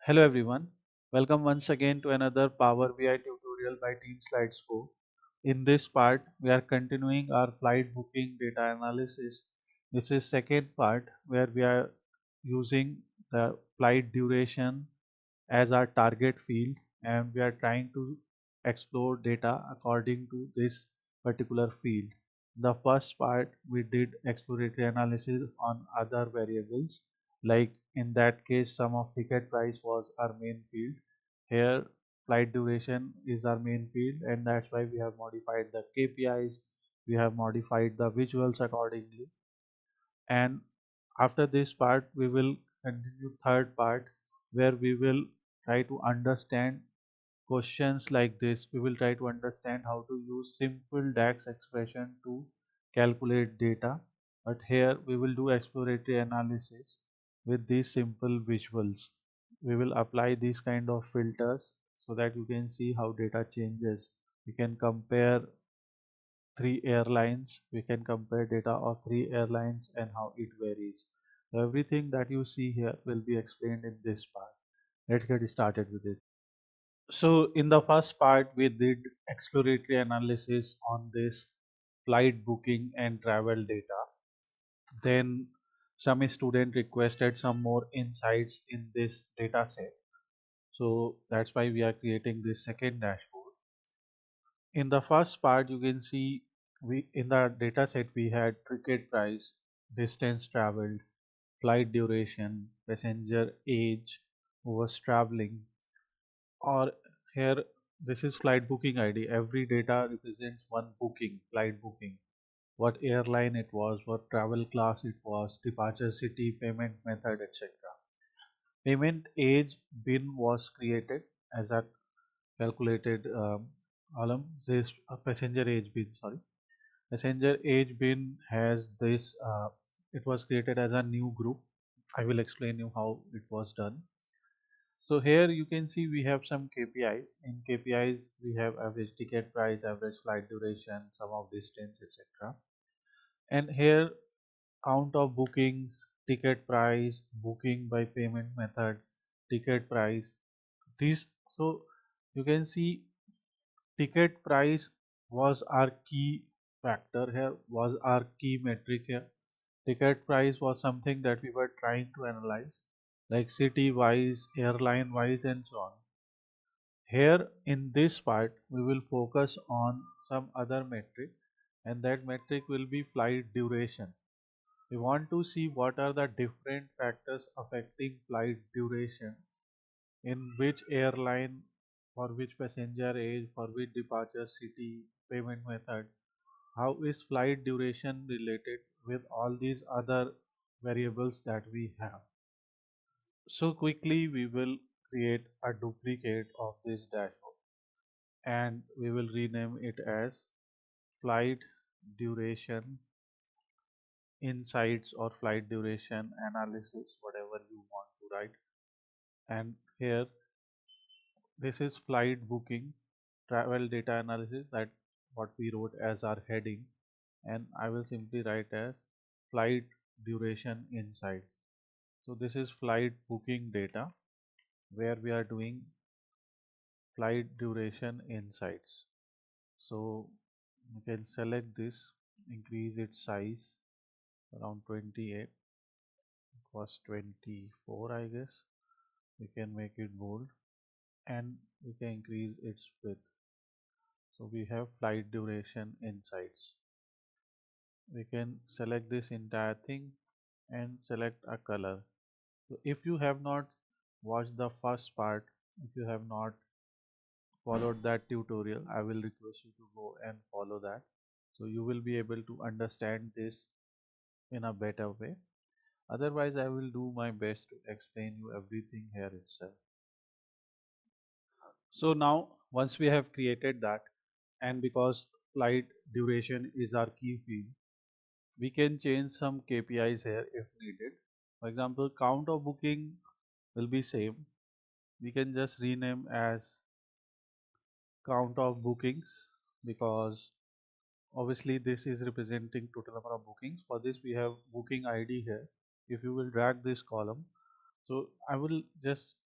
Hello everyone, welcome once again to another Power BI tutorial by Team Slidescope. In this part, we are continuing our flight booking data analysis. This is second part where we are using the flight duration as our target field and we are trying to explore data according to this particular field. The first part we did exploratory analysis on other variables, like in that case sum of ticket price was our main field. Here flight duration is our main field and that's why we have modified the KPIs, we have modified the visuals accordingly. And after this part we will continue third part where we will try to understand questions like this. We will try to understand how to use simple DAX expression to calculate data, but here we will do exploratory analysis with these simple visuals. We will apply these kind of filters so that you can see how data changes. You can compare three airlines, we can compare data of three airlines and how it varies. So everything that you see here will be explained in this part. Let's get started with it. So in the first part, we did exploratory analysis on this flight booking and travel data. Then some student requested some more insights in this data set. So that's why we are creating this second dashboard. In the first part, you can see we in the data set we had ticket price, distance traveled, flight duration, passenger age who was traveling, or here this is flight booking ID. Every data represents one booking, flight booking, what airline it was, what travel class it was, departure city, payment method, etc. Payment age bin was created as a calculated column. This passenger age bin, sorry, passenger age bin has this. It was created as a new group. I will explain you how it was done. So here you can see we have some KPIs. In KPIs, we have average ticket price, average flight duration, sum of distance, etc. And here count of bookings, ticket price, booking by payment method, ticket price. These so you can see ticket price was our key factor here, was our key metric here. Ticket price was something that we were trying to analyze, like city wise, airline wise, and so on. Here in this part, we will focus on some other metric, and that metric will be flight duration. We want to see what are the different factors affecting flight duration, in which airline, for which passenger age, for which departure city, payment method. How is flight duration related with all these other variables that we have? So quickly we will create a duplicate of this dashboard and we will rename it as flight duration insights or flight duration analysis, whatever you want to write. And here this is flight booking travel data analysis, that what we wrote as our heading, and I will simply write as flight duration insights. So this is flight booking data where we are doing flight duration insights. So you can select this, increase its size around 28. It was 24, I guess. We can make it bold and we can increase its width. So we have flight duration insights. We can select this entire thing and select a color. So if you have not watched the first part, if you have not followed that tutorial, I will request you to go and follow that. So you will be able to understand this in a better way. Otherwise, I will do my best to explain you everything here itself. So now, once we have created that, and because flight duration is our key field, we can change some KPIs here if needed. For example, count of booking will be same. We can just rename as count of bookings because obviously this is representing total number of bookings. For this we have booking ID here. If you will drag this column, so I will just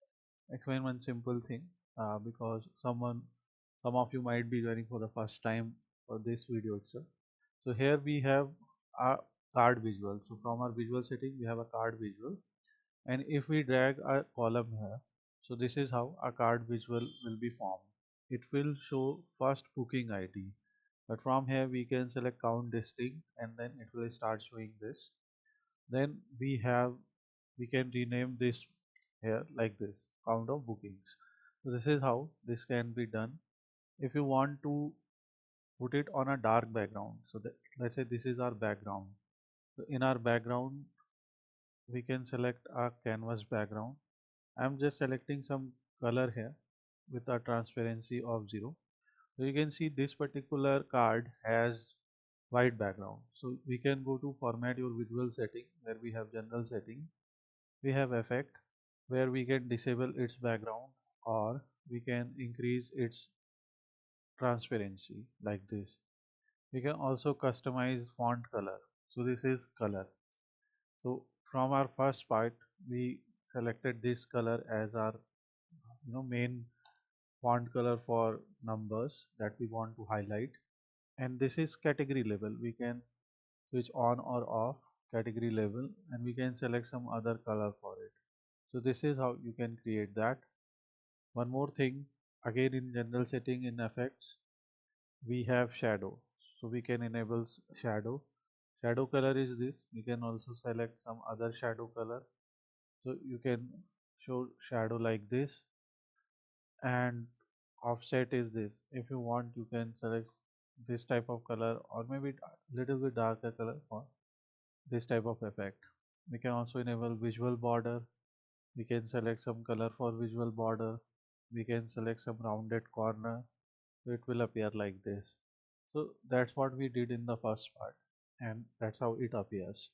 explain one simple thing because some of you might be joining for the first time for this video itself. So here we have a card visual. So from our visual setting, we have a card visual, and if we drag a column here, so this is how a card visual will be formed. It will show first booking ID, but from here we can select count distinct, and then it will start showing this. Then we can rename this here like this, count of bookings. So this is how this can be done. If you want to put it on a dark background, so that, let's say this is our background. So in our background we can select a canvas background. I'm just selecting some color here with a transparency of 0. So you can see this particular card has white background. So we can go to format your visual setting where we have general setting. We have effect where we can disable its background, or we can increase its transparency like this. We can also customize font color. So this is color. So from our first part, we selected this color as our main font color for numbers that we want to highlight. And this is category level. We can switch on or off category level, and we can select some other color for it. So this is how you can create that. One more thing, again in general setting in effects, we have shadow. So we can enable shadow. Shadow color is this. We can also select some other shadow color. So you can show shadow like this, and offset is this. If you want, you can select this type of color, or maybe little bit darker color for this type of effect. We can also enable visual border. We can select some color for visual border. We can select some rounded corner, so it will appear like this. So that's what we did in the first part, and that's how it appears.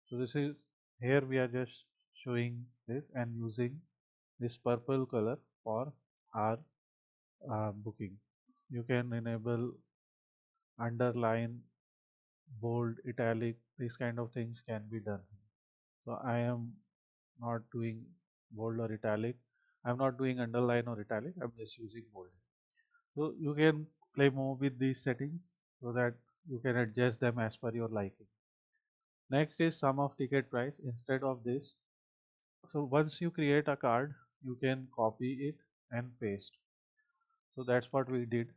So this is, here we are just showing this and using this purple color for our booking. You can enable underline, bold, italic, these kind of things can be done. So I am not doing bold or italic. I'm not doing underline or italic. I'm just using bold. So you can play more with these settings so that you can adjust them as per your liking. Next is sum of ticket price. Instead of this, so once you create a card, you can copy it and paste. So that's what we did.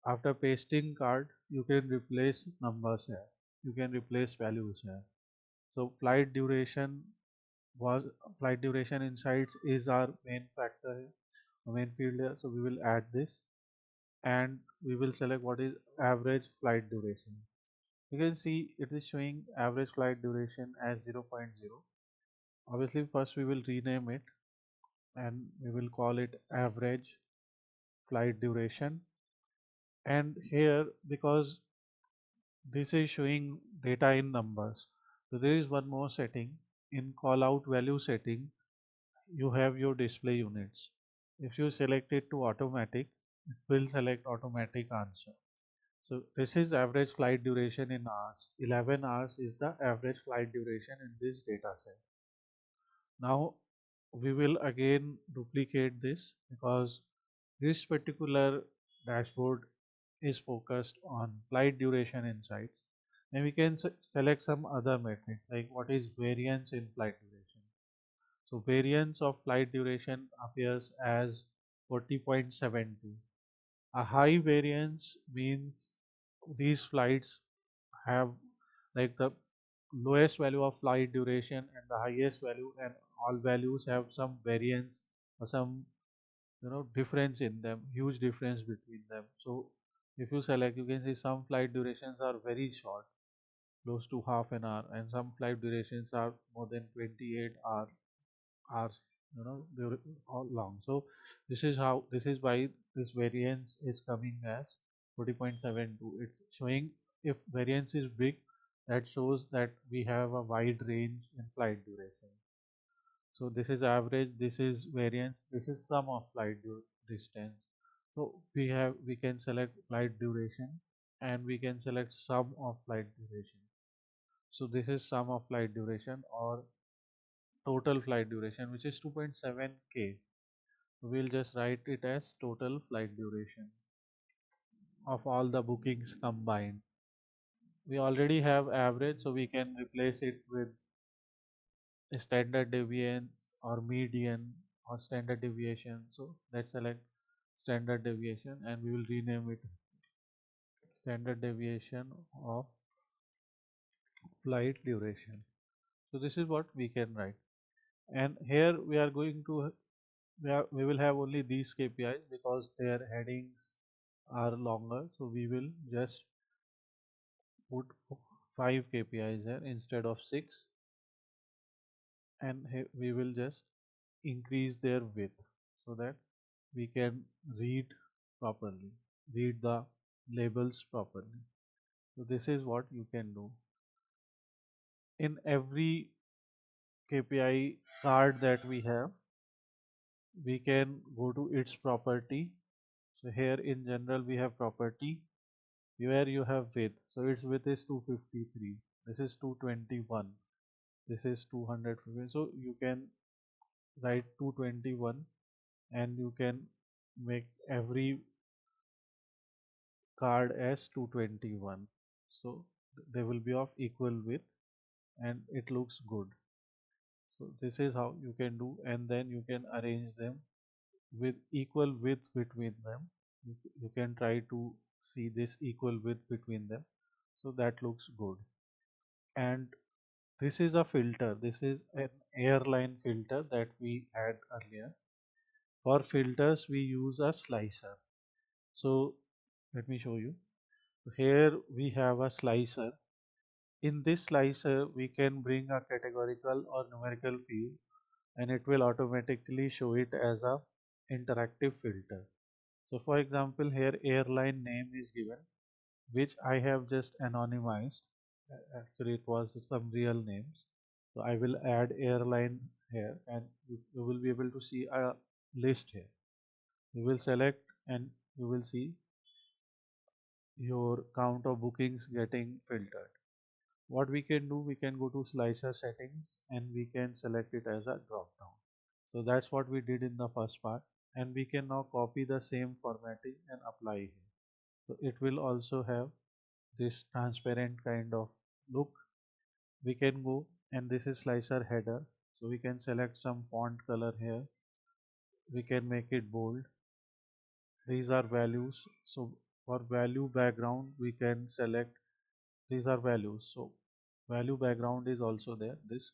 After pasting card, you can replace numbers here. You can replace values here. So was flight duration insights is our main factor here, main field here. So we will add this, and we will select what is average flight duration. You can see it is showing average flight duration as 0.0. Obviously, first we will rename it, and we will call it average flight duration. And here, because this is showing data in numbers, so there is one more setting. In call out value setting, you have your display units. If you select it to automatic, it will select automatic answer. So this is average flight duration in hours. 11 hours is the average flight duration in this data set. Now we will again duplicate this because this particular dashboard is focused on flight duration insights, and we can select some other metrics like what is variance in flight duration. So variance of flight duration appears as 40.72. A high variance means these flights have like the lowest value of flight duration and the highest value, and all values have some variance or some difference in them, huge difference between them. So if you select, you can see some flight durations are very short, close to half an hour, and some flight durations are more than 28 hours, they're all long. So this is why this variance is coming as 40.72. It's showing if variance is big, that shows that we have a wide range in flight duration. So this is average, this is variance, this is sum of flight distance. So we can select flight duration, and we can select sum of flight duration. So this is sum of flight duration or total flight duration, which is 2.7 k. We'll just write it as total flight duration of all the bookings combined. We already have average, so we can replace it with standard deviation or median or standard deviation. So let's select standard deviation and we will rename it standard deviation of flight duration. So this is what we can write. And here we are going to we will have only these KPIs because their headings are longer. So we will just put 5 KPIs here instead of 6, and we will just increase their width so that we can read properly, read the labels properly. So this is what you can do. In every KPI card that we have, we can go to its property. So here in general we have property where you have width. So its width is 253. This is 221. This is 250. So you can write 221 and you can make every card as 221. So they will be of equal width and it looks good. So this is how you can do, and then you can arrange them with equal width between them. You can try to see this equal width between them. So that looks good. And this is a filter. This is an airline filter that we had earlier. For filters, we use a slicer. So let me show you. Here we have a slicer. In this slicer, we can bring a categorical or numerical field and it will automatically show it as a interactive filter. So for example, here airline name is given, which I have just anonymized. Actually, it was some real names. So I will add airline here and you will be able to see a list here. You will select and you will see your count of bookings getting filtered. What we can do, we can go to slicer settings and we can select it as a drop down. So that's what we did in the first part, and we can now copy the same formatting and apply here. So it will also have this transparent kind of look. We can go, and this is slicer header, so we can select some font color here. We can make it bold. These are values. So for value background we can select, these are values, so value background is also there. This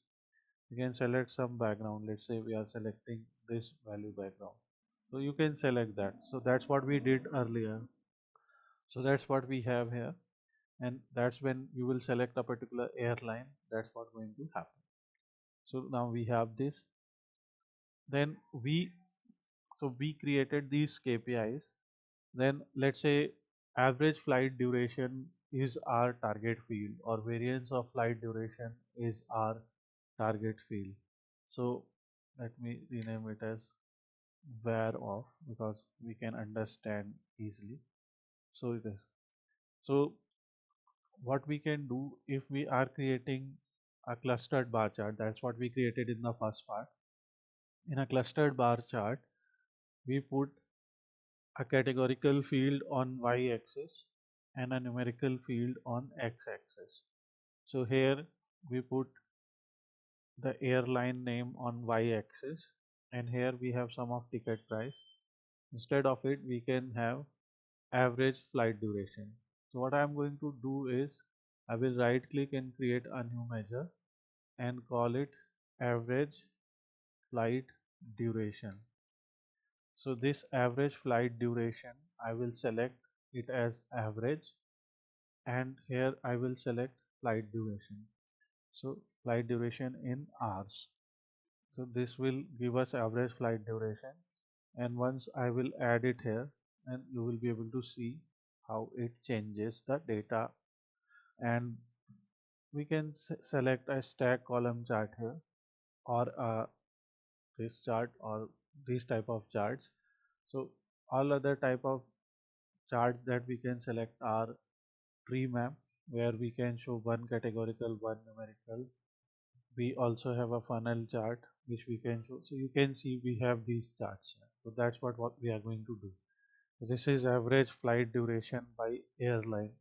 we can select some background. Let's say we are selecting this value background, so you can select that. So that's what we did earlier. So that's what we have here, and that's when you will select a particular airline, that's what going to happen. So now we have this. Then we created these KPIs. Then let's say average flight duration is our target field, or variance of flight duration is our target field. So let me rename it as var of, because we can understand easily. So it is. So what we can do, if we are creating a clustered bar chart, that's what we created in the first part. In a clustered bar chart, we put a categorical field on y-axis and a numerical field on x-axis. So here we put the airline name on y-axis, and here we have sum of ticket price. Instead of it, we can have average flight duration. So what I am going to do is I will right click and create a new measure and call it average flight duration. So this average flight duration, I will select it as average, and here I will select flight duration. So flight duration in hours. So this will give us average flight duration, and once I will add it here, and you will be able to see how it changes the data. And we can select a stack column chart here, or this chart, or these type of charts. So all other type of charts that we can select are tree map, where we can show one categorical, one numerical. We also have a funnel chart which we can show. So you can see we have these charts here. So that's what we are going to do. This is average flight duration by airline.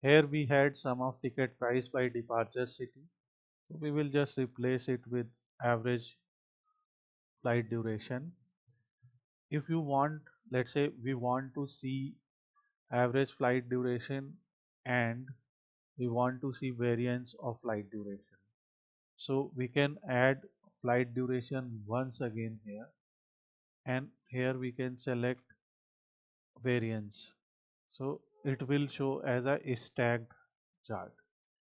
Here we had sum of ticket price by departure city. So we will just replace it with average flight duration. If you want, let's say we want to see average flight duration and we want to see variance of flight duration. So we can add flight duration once again here, and here we can select variance. So it will show as a stacked chart.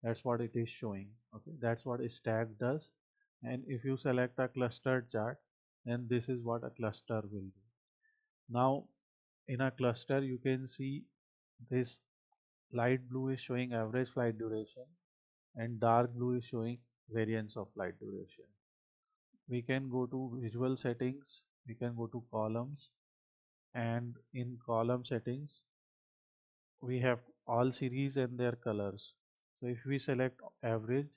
That's what it is showing. Okay, that's what a stack does. And if you select a clustered chart, then this is what a cluster will do. Now in a cluster you can see this light blue is showing average flight duration and dark blue is showing variance of flight duration. We can go to visual settings, we can go to columns, and in column settings we have all series and their colors. So if we select average,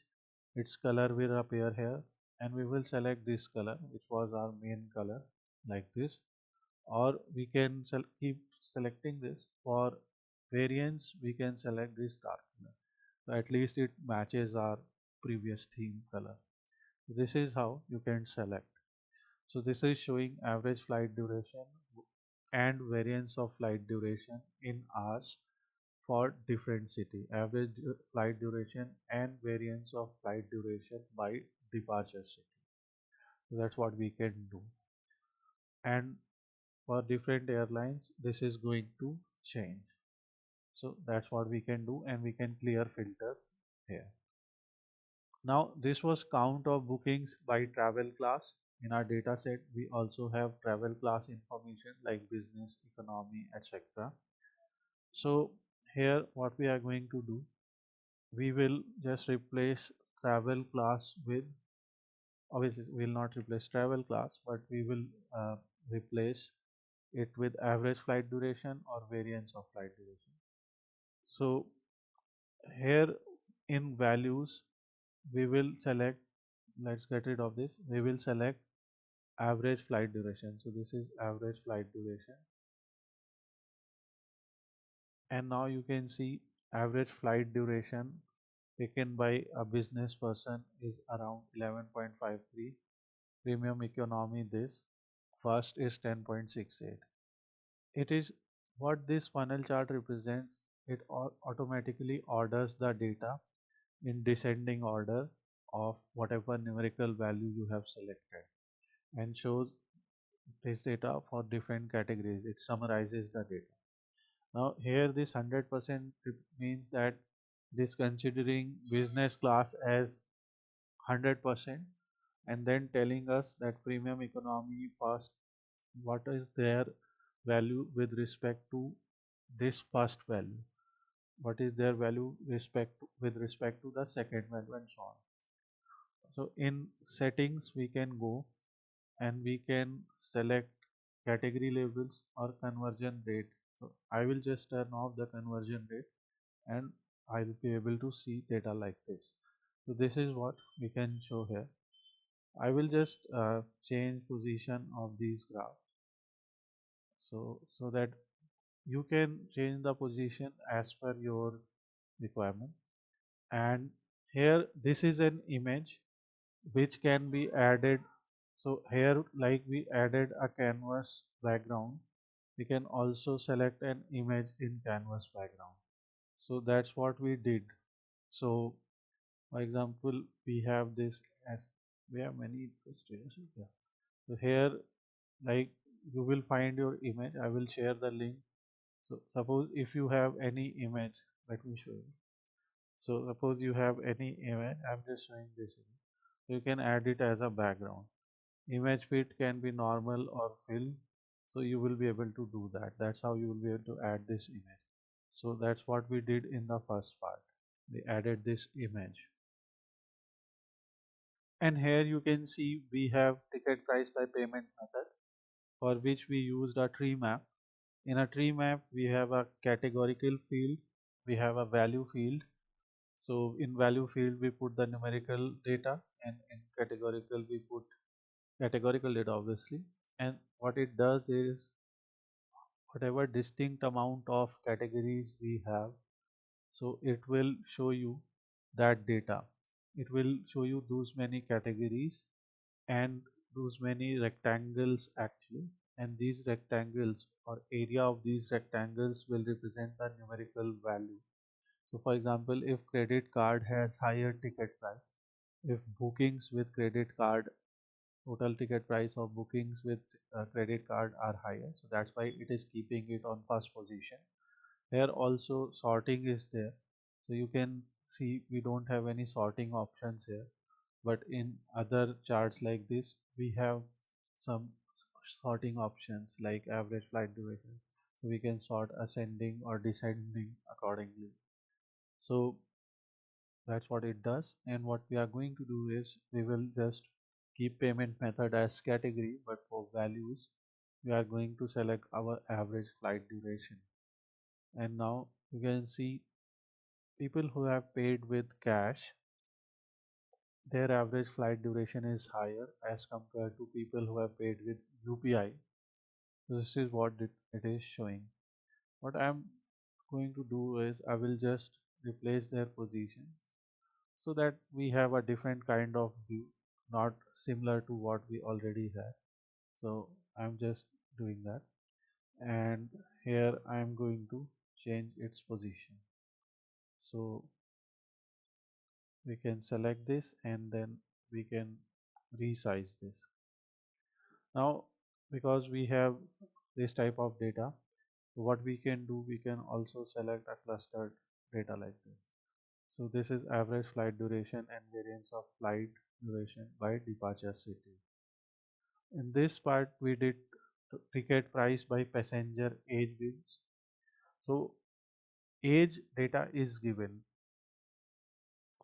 its color will appear here, and we will select this color which was our main color, like this. Or we can keep selecting this. For variance we can select this dark color, so at least it matches our previous theme color. This is how you can select. So this is showing average flight duration and variance of flight duration in hours for different city, average flight duration and variance of flight duration by departure city. So that's what we can do. And for different airlines this is going to change. So that's what we can do, and we can clear filters here. Now this was count of bookings by travel class. In our data set we also have travel class information like business, economy, etc. So here what we are going to do, we will just replace travel class with, obviously we will not replace travel class, but we will replace it with average flight duration or variance of flight duration. So here in values we will select, let's get rid of this, we will select average flight duration. So this is average flight duration, and now you can see average flight duration taken by a business person is around 11.53, premium economy this, first is 10.68. It is what this funnel chart represents. It automatically orders the data in descending order of whatever numerical value you have selected, and shows this data for different categories. It summarizes the data. Now here this 100% means that this considering business class as 100%, and then telling us that premium economy first, what is their value with respect to this first value, what is their value with respect to the second value, and so on. So in settings we can go and we can select category labels or conversion rate. So I will just turn off the conversion rate and I'll be able to see data like this. So this is what we can show here. I will just change position of these graphs, so that you can change the position as per your requirement. And here this is an image which can be added. So here like we added a canvas background, we can also select an image in canvas background. So that's what we did. So for example we have this, as we have many stages. Yeah. So here like you will find your image, I will share the link. So suppose if you have any image, let me show you. So suppose you have any image, I'm just showing this image. So you can add it as a background. Image fit can be normal or fill, so you will be able to do that. That's how you will be able to add this image. So that's what we did in the first part, we added this image. And here you can see we have ticket price by payment method, for which we used a tree map. In a tree map we have a categorical field, we have a value field. So in value field we put the numerical data, and in categorical we put categorical data obviously, And what it does is whatever distinct amount of categories we have, so it will show you that data. It will show you those many categories and those many rectangles actually, and these rectangles or area of these rectangles will represent the numerical value. So for example, if credit card has higher ticket price, if bookings with credit card, total ticket price of bookings with credit card are higher, so that's why it is keeping it on first position. Here also sorting is there, so you can see we don't have any sorting options here, but in other charts like this we have some sorting options like average flight duration, so we can sort ascending or descending accordingly. So that's what it does, and what we are going to do is we will just keep payment method as category, but for values we are going to select our average flight duration. And now you can see people who have paid with cash, their average flight duration is higher as compared to people who have paid with UPI. This is what it is showing. What I'm going to do is I will just replace their positions so that we have a different kind of view, not similar to what we already have. So I'm just doing that, and here I'm going to change its position. So we can select this and then we can resize this. Now because we have this type of data, what we can do, we can also select a clustered data like this. So this is average flight duration and variance of flight duration by departure city. In this part we did ticket price by passenger age bins. So age data is given.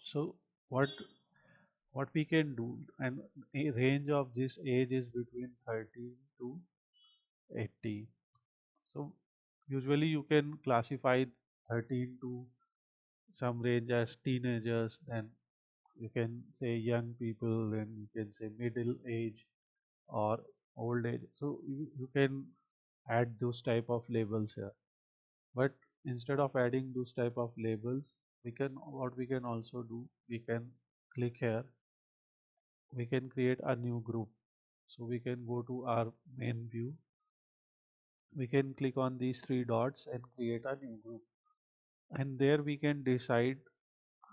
So what we can do, and a range of this age is between 30 to 80. So usually you can classify 13 to some range as teenagers, then you can say young people, then you can say middle age or old age. So you can add those type of labels here. But instead of adding those type of labels, we can, what we can also do, we can click here, we can create a new group. So we can go to our main view, we can click on these three dots and create a new group, and there we can decide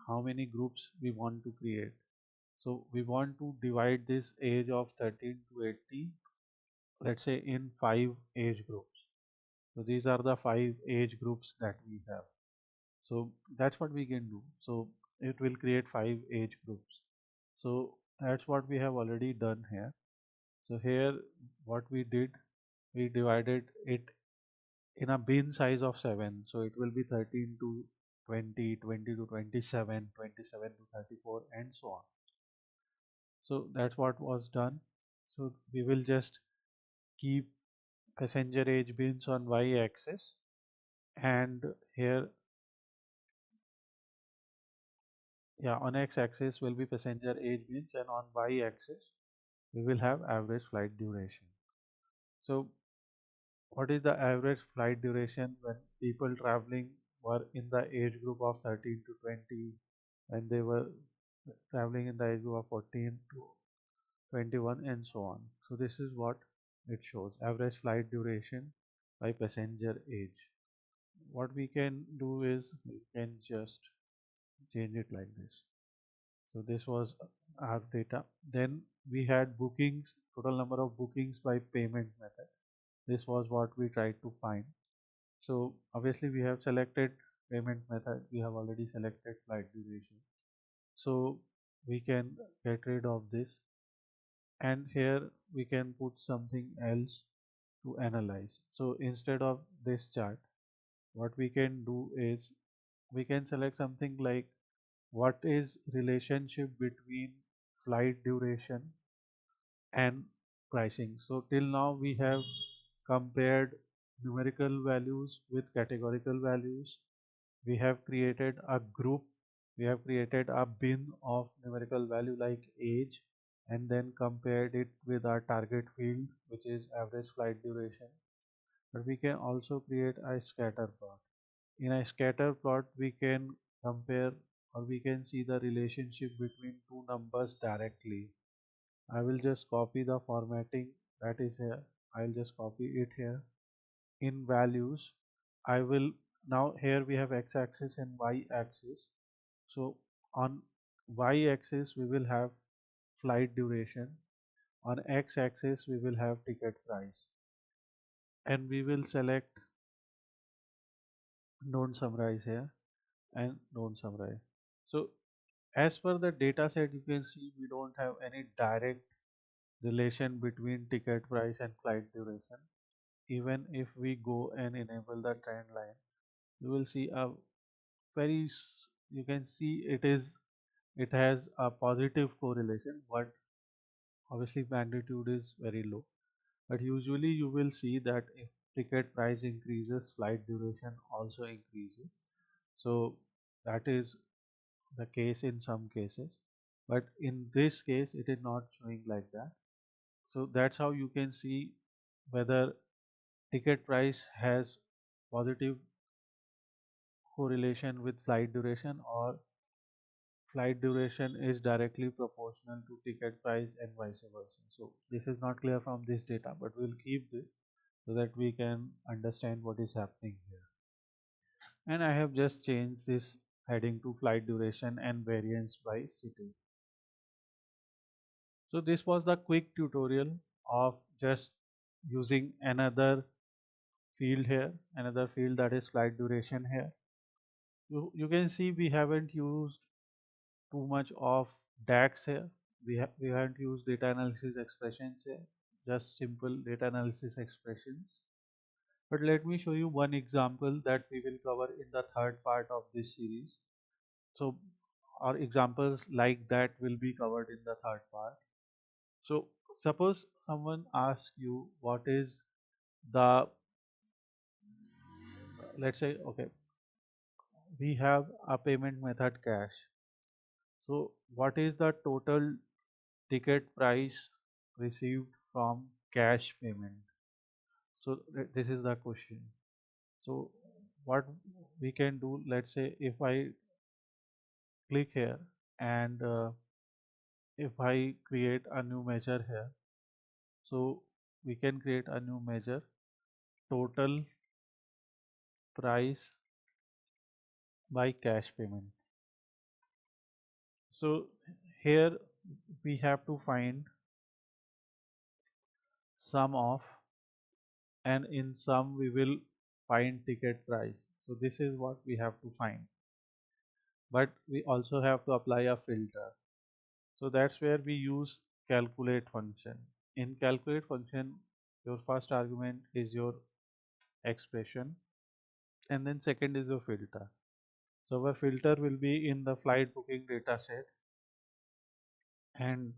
how many groups we want to create. So we want to divide this age of 13 to 80, let's say in 5 age groups. So these are the 5 age groups that we have. So that's what we can do. So it will create 5 age groups. So that's what we have already done here. So here what we did, we divided it in a bin size of 7. So it will be 13 to 20, 20 to 27, 27 to 34, and so on. So that's what was done. So we will just keep passenger age bins on y-axis, and here, yeah, on x-axis will be passenger age bins, and on y-axis we will have average flight duration. So what is the average flight duration when people traveling were in the age group of 13 to 20, and they were traveling in the age group of 14 to 21, and so on. So this is what it shows, average flight duration by passenger age. What we can do is we can just change it like this. So this was our data. Then we had bookings, total number of bookings by payment method. This was what we tried to find. So obviously we have selected payment method, we have already selected flight duration. So we can get rid of this, and here we can put something else to analyze. So instead of this chart, what we can do is we can select something like what is relationship between flight duration and pricing. So till now we have compared numerical values with categorical values. We have created a group, we have created a bin of numerical value like age and then compared it with our target field, which is average flight duration. But we can also create a scatter plot. In a scatter plot, we can compare or we can see the relationship between two numbers directly. I will just copy the formatting that is here. I'll just copy it here. In values, I will now here we have x-axis and y-axis. So on y-axis we will have flight duration. On x-axis we will have ticket price, and we will select don't summarize here and don't summarize. So as per the data set, you can see we don't have any direct relation between ticket price and flight duration. Even if we go and enable the trend line, you will see a you can see it has a positive correlation, but obviously magnitude is very low. But usually you will see that if ticket price increases, flight duration also increases. So that is the case in some cases, but in this case it is not showing like that. So that's how you can see whether ticket price has positive correlation with flight duration, or flight duration is directly proportional to ticket price and vice versa. So this is not clear from this data, but we'll keep this so that we can understand what is happening here. And I have just changed this heading to flight duration and variance by city. So this was the quick tutorial of just using another field here, another field that is flight duration here. You can see we haven't used too much of DAX here. We haven't used data analysis expressions here, just simple data analysis expressions. But let me show you one example that we will cover in the third part of this series. So our examples like that will be covered in the third part. So suppose someone asks you what is the, let's say, okay, we have a payment method cash. So what is the total ticket price received from cash payment? So this is the question. So what we can do, let's say if I click here and if I create a new measure here, so we can create a new measure, total price by cash payment. So here we have to find sum of, and in sum we will find ticket price. So this is what we have to find, but we also have to apply a filter. So that's where we use calculate function. In calculate function, your first argument is your expression, and then second is your filter. So our filter will be in the flight booking data set, and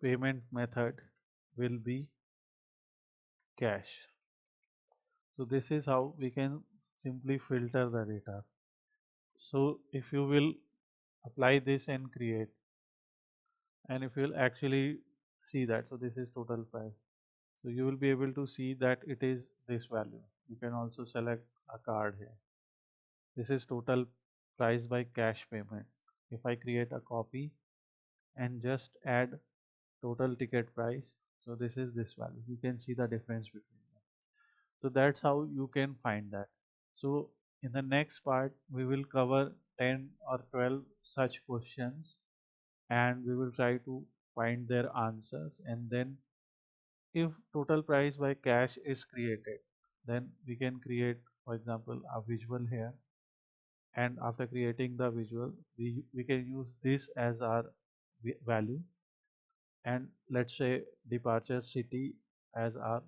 payment method will be cash. So this is how we can simply filter the data. So if you will apply this and create, and if you will actually see that, so this is total price. So you will be able to see that it is this value. You can also select a card here. This is total price by cash payment. If I create a copy and just add total ticket price, so this is this value. You can see the difference between them. So that's how you can find that. So in the next part we will cover 10 or 12 such questions, and we will try to find their answers. And then if total price by cash is created, then we can create, for example, a visual here, and after creating the visual we can use this as our value, and let's say departure city as our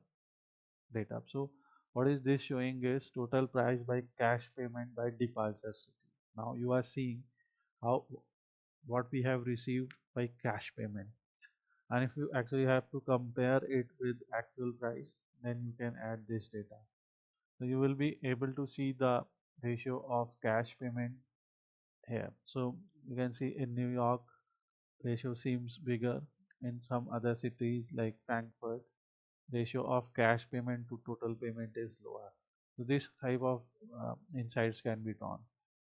data. So what is this showing is total price by cash payment by departure city. Now you are seeing how what we have received by cash payment, and if you actually have to compare it with actual price, then you can add this data. So you will be able to see the ratio of cash payment here. So you can see in New York ratio seems bigger, in some other cities like Frankfurt, ratio of cash payment to total payment is lower. So this type of insights can be drawn.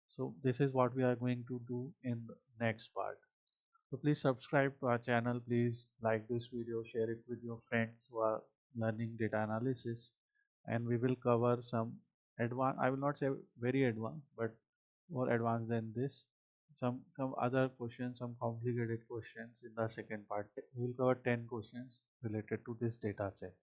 So this is what we are going to do in the next part. So please subscribe to our channel. Please like this video, share it with your friends who are learning data analysis, and we will cover some advanced, I will not say very advanced, but more advanced than this. Some other questions, some complicated questions in the second part. We will cover 10 questions related to this data set.